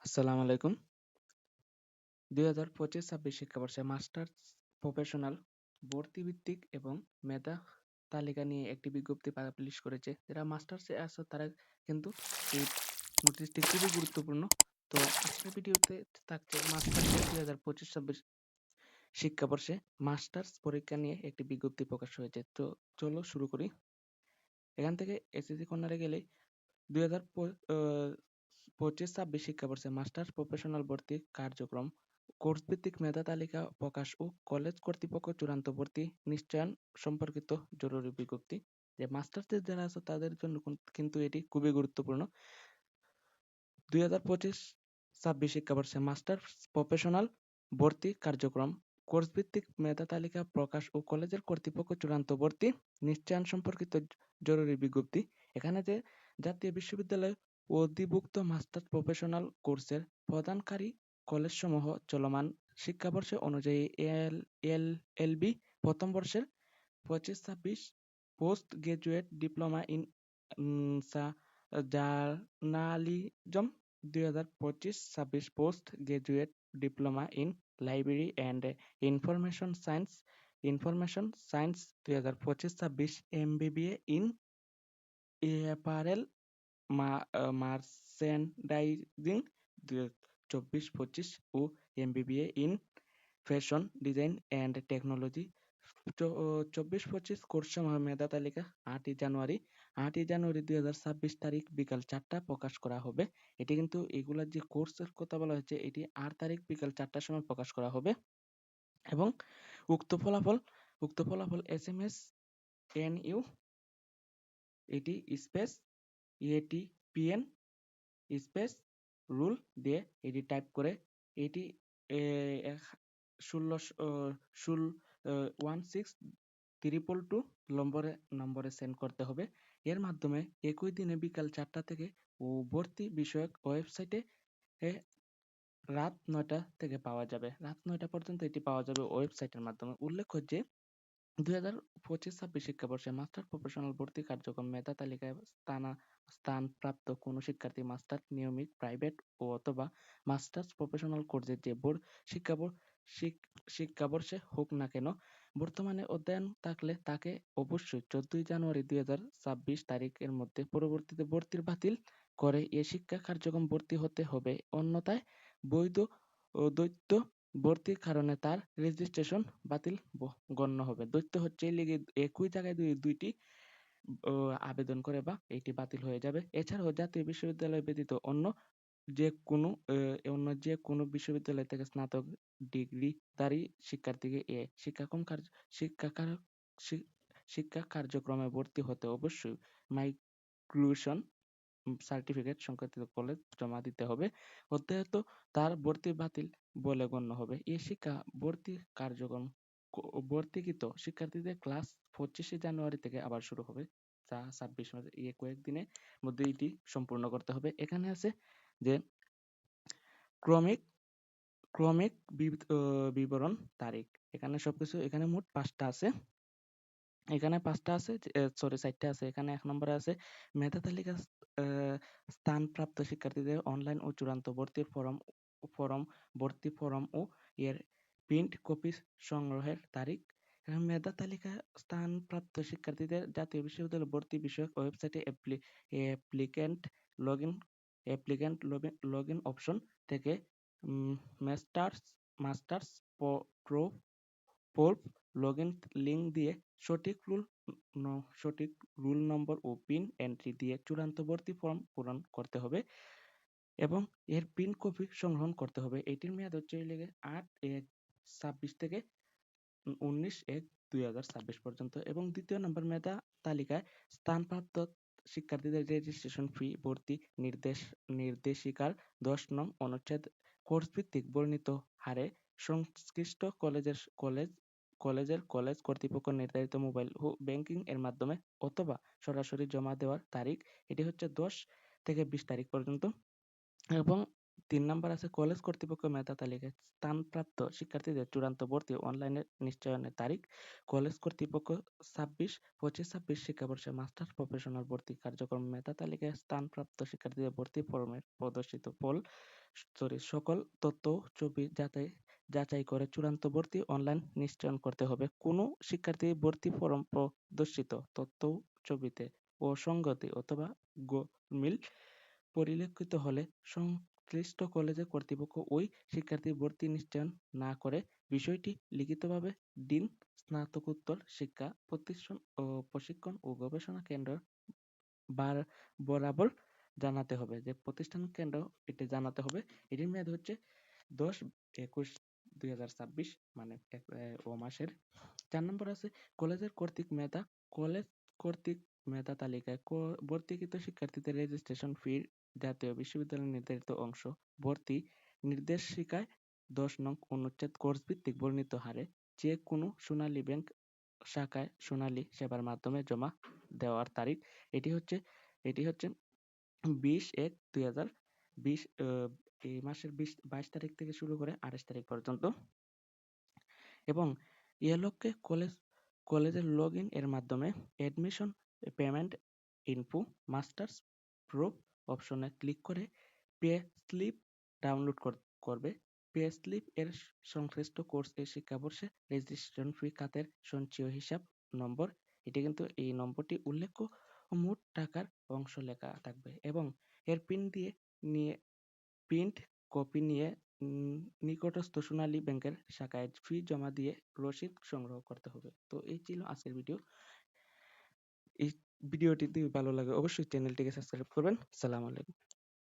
আসসালামু আলাইকুম। ২০২৫-২৬ শিক্ষাবর্ষে মাস্টার্স প্রফেশনাল ভর্তি ভিত্তিক এবং মেধা তালিকা নিয়ে একটি বিজ্ঞপ্তি পাবলিশ করেছে। যারা মাস্টার্সে আছো তারা কিন্তু এই নোটিশটি খুবই গুরুত্বপূর্ণ। তো আজকের ভিডিওতে থাকছে মাস্টার্সের ২০২৫-২৬ শিক্ষাবর্ষে মাস্টার্স পরীক্ষা নিয়ে একটি বিজ্ঞপ্তি প্রকাশ হয়েছে। তো চলো শুরু করি। এখান থেকে এসএসসি কর্নারে গেলে ২০২৫-২৬ শিক্ষাবর্ষে মাস্টার্স প্রফেশনাল ভর্তি কার্যক্রম, কোর্স ভিত্তিক মেধা তালিকা প্রকাশ ও কলেজ কর্তৃপক্ষ চূড়ান্ত ভর্তি নিশ্চয়ন সম্পর্কিত জরুরি বিজ্ঞপ্তি। যে মাস্টার্সের যারা আছে তাদের জন্য কিন্তু এটি খুবই গুরুত্বপূর্ণ। ২০২৫-২৬ শিক্ষাবর্ষে মাস্টার্স প্রফেশনাল ভর্তি কার্যক্রম, কোর্স ভিত্তিক মেধা তালিকা প্রকাশ ও কলেজের কর্তৃপক্ষ চূড়ান্ত ভর্তি নিশ্চয়ন সম্পর্কিত জরুরি বিজ্ঞপ্তি। এখানে যে জাতীয় বিশ্ববিদ্যালয় অধিভুক্ত মাস্টার্স প্রফেশনাল কোর্সের প্রদানকারী কলেজসমূহ চলমান শিক্ষাবর্ষ অনুযায়ী এলএলবি প্রথম বর্ষের ২৫-২৬ post graduate diploma in journalism ২০২৫-২৬ post graduate diploma in library and information science ২০২৫-২৬ এমবিবিএ ইন অ্যাপারেল মার্চেন্ডাইজিং ২০২৪-২৫ ও MBA in fashion design and technology ২৪-২৫ কোর্সসমূহ মেধা তালিকা ৮ই জানুয়ারি ২০২৬ তারিখ বিকাল ৪টা প্রকাশ করা হবে। এটি কিন্তু এগুলা যে কোর্সের কথা বলা হয়েছে এটি ৮ তারিখ বিকাল ৪টার সময় প্রকাশ করা হবে এবং উক্ত ফলাফল SMS NU এটি স্পেস ATPN স্পেস রুল দিয়ে এটি টাইপ করে এটি 16 নম্বরে সেন্ড করতে হবে। এর মাধ্যমে একই দিনে বিকাল ৪টা থেকে ভর্তি বিষয়ক ওয়েবসাইটে রাত ৯টা থেকে পাওয়া যাবে। রাত ৯টা পর্যন্ত এটি পাওয়া যাবে ওয়েবসাইটের মাধ্যমে। উল্লেখ্য যে ২০২৫-২৬ শিক্ষাবর্ষে মাস্টার প্রফেশনাল ভর্তি কার্যক্রম মেধা তালিকায় স্থানপ্রাপ্ত কোনো শিক্ষার্থী মাস্টার্স নিয়মিত প্রাইভেট ও অথবা মাস্টার্স প্রফেশনাল কোর্সের যে শিক্ষাবর্ষে হোক না কেন বর্তমানে অধ্যয়ন থাকলে তাকে অবশ্যই ১৪ই জানুয়ারি ২০২৬ তারিখের মধ্যে পরবর্তীতে ভর্তির বাতিল করে এ শিক্ষা কার্যক্রম ভর্তি হতে হবে। অন্যথায় দ্বৈত ভর্তির কারণে তার রেজিস্ট্রেশন বাতিল গণ্য হবে। দ্বৈত হচ্ছে লিগে একই জায়গায় দুইটি আবেদন করে বা এটি বাতিল হয়ে যাবে। এছাড়াও জাতীয় বিশ্ববিদ্যালয় ব্যতীত অন্য যে কোনো বিশ্ববিদ্যালয় থেকে স্নাতক ডিগ্রিধারী শিক্ষার্থীকে শিক্ষা কার্যক্রমে ভর্তি হতে অবশ্যই মাইগ্রেশন সার্টিফিকেট সংক্রান্ত কলেজ জমা দিতে হবে। অধ্যয়ত তার ভর্তি বাতিল বলে গণ্য হবে। এই শিক্ষা ভর্তি কার্যক্রম ভর্তিকৃত শিক্ষার্থীদের ক্লাস ২৫শে জানুয়ারি থেকে আবার শুরু হবে, যা ২৬ মাসে কয়েকদিনের মধ্যে এটি সম্পূর্ণ করতে হবে। এখানে আছে যে ক্রমিক ক্রমিক বিবরণ তারিখ। এখানে সবকিছু এখানে মোট ৫টা আছে। এখানে ৫টা আছে, সরি ৪টা আছে। এখানে ১ নম্বরে আছে মেধা তালিকা স্থানপ্রাপ্ত শিক্ষার্থীদের অনলাইন ও চূড়ান্ত ভর্তি ফরম ও এর প্রিন্ট কপি সংগ্রহের তারিখ। এখানে মেধা তালিকা স্থানপ্রাপ্ত শিক্ষার্থীদের জাতীয় বিশ্ববিদ্যালয় ভর্তি বিষয়ক ওয়েবসাইটে অ্যাপ্লিক্যান্ট লগইন অপশন থেকে মাস্টার্স প্রোব লগইন লিংক দিয়ে সঠিক রুল নম্বর ও পিন এন্ট্রি দিয়ে চূড়ান্ত ভর্তি ফর্ম পূরণ করতে হবে এবং এর প্রিন্ট কপি সংগ্রহণ করতে হবে। এটির মেয়াদ হচ্ছে ৮/১/২৬ থেকে ১৯/১/২০২৬ পর্যন্ত এবং দ্বিতীয় নম্বর মেধা তালিকায় স্থানপ্রাপ্ত শিক্ষার্থীদের রেজিস্ট্রেশন ফি ভর্তি নির্দেশিকার ১০ নং অনুচ্ছেদ কোর্স ভিত্তিক বর্ণিত হারে সংশ্লিষ্ট কলেজ কর্তৃপক্ষ নির্ধারিত মোবাইল ও ব্যাংকিং এর মাধ্যমে অথবা সরাসরি জমা দেওয়ার তারিখ এটি হচ্ছে ১০ থেকে ২০ তারিখ পর্যন্ত এবং 3 নাম্বার আছে কলেজ কর্তৃপক্ষ মেধা তালিকায় স্থানপ্রাপ্ত শিক্ষার্থীদের চূড়ান্ত ভর্তি অনলাইনে নিশ্চয়নের তারিখ। কলেজ কর্তৃপক্ষ 25-26 শিক্ষাবর্ষে মাস্টার্স প্রফেশনাল ভর্তি কার্যক্রম মেধা তালিকায় স্থানপ্রাপ্ত শিক্ষার্থীদের ভর্তি ফরমে প্রদর্শিত সকল তথ্য ছবি যাচাই করে চূড়ান্ত ভর্তি অনলাইন নিশ্চয়ন করতে হবে। কোনো শিক্ষার্থী ভর্তি ফরম প্রদর্শিত তথ্য ছবিতে অসঙ্গতি অথবা গোলমিল পরিলক্ষিত হলে সংশ্লিষ্ট কলেজের কর্তৃপক্ষ ওই শিক্ষার্থীর ভর্তি নিশ্চয়ন না করে বিষয়টি লিখিতভাবে ডিন, স্নাতকোত্তর শিক্ষা প্রতিষ্ঠান ও প্রশিক্ষণ ও গবেষণা কেন্দ্র বরাবর জানাতে হবে। যে প্রতিষ্ঠান কেন্দ্র এটি জানাতে হবে। এটির মেয়াদ হচ্ছে 10-21-2026 মানে ও মাসের। 4 নম্বর আছে কলেজ কর্তৃক মেধা তালিকায় ভর্তিকৃত শিক্ষার্থীদের রেজিস্ট্রেশন ফির জাতীয় বিশ্ববিদ্যালয়ের নির্ধারিত অংশ ভর্তি নির্দেশিকায় 10 নং অনুচ্ছেদ কোর্স ভিত্তিক বর্ণিত হারে যে কোনো সোনালী ব্যাংক শাখায় সোনালী সেবার মাধ্যমে জমা দেওয়ার তারিখ। এটি হচ্ছে 20-1-2020 এই মাসের 22 তারিখ থেকে শুরু করে 28 তারিখ পর্যন্ত। এবং এ লক্ষ্যে কলেজের লগইন এর মাধ্যমে admission payment info masters proof অপশনে ক্লিক করে পে স্লিপ ডাউনলোড করবে। পে স্লিপ এর সংশ্লিষ্ট কোর্স এর শিক্ষাবর্ষে রেজিস্ট্রেশন ফি খাতের সঞ্চয় হিসাব নম্বর, এটি কিন্তু এই নম্বরটি উল্লেখ্য মোট টাকার অংশ লেখা থাকবে এবং এর প্রিন্ট কপি নিয়ে নিকটস্থ সোনালী ব্যাংকের শাখায় ফি জমা দিয়ে রসিদ সংগ্রহ করতে হবে। তো এই ছিল আজকের ভিডিও। এই ভিডিওটি যদি ভালো লাগে অবশ্যই চ্যানেলটিকে সাবস্ক্রাইব করবেন। আসসালামু আলাইকুম।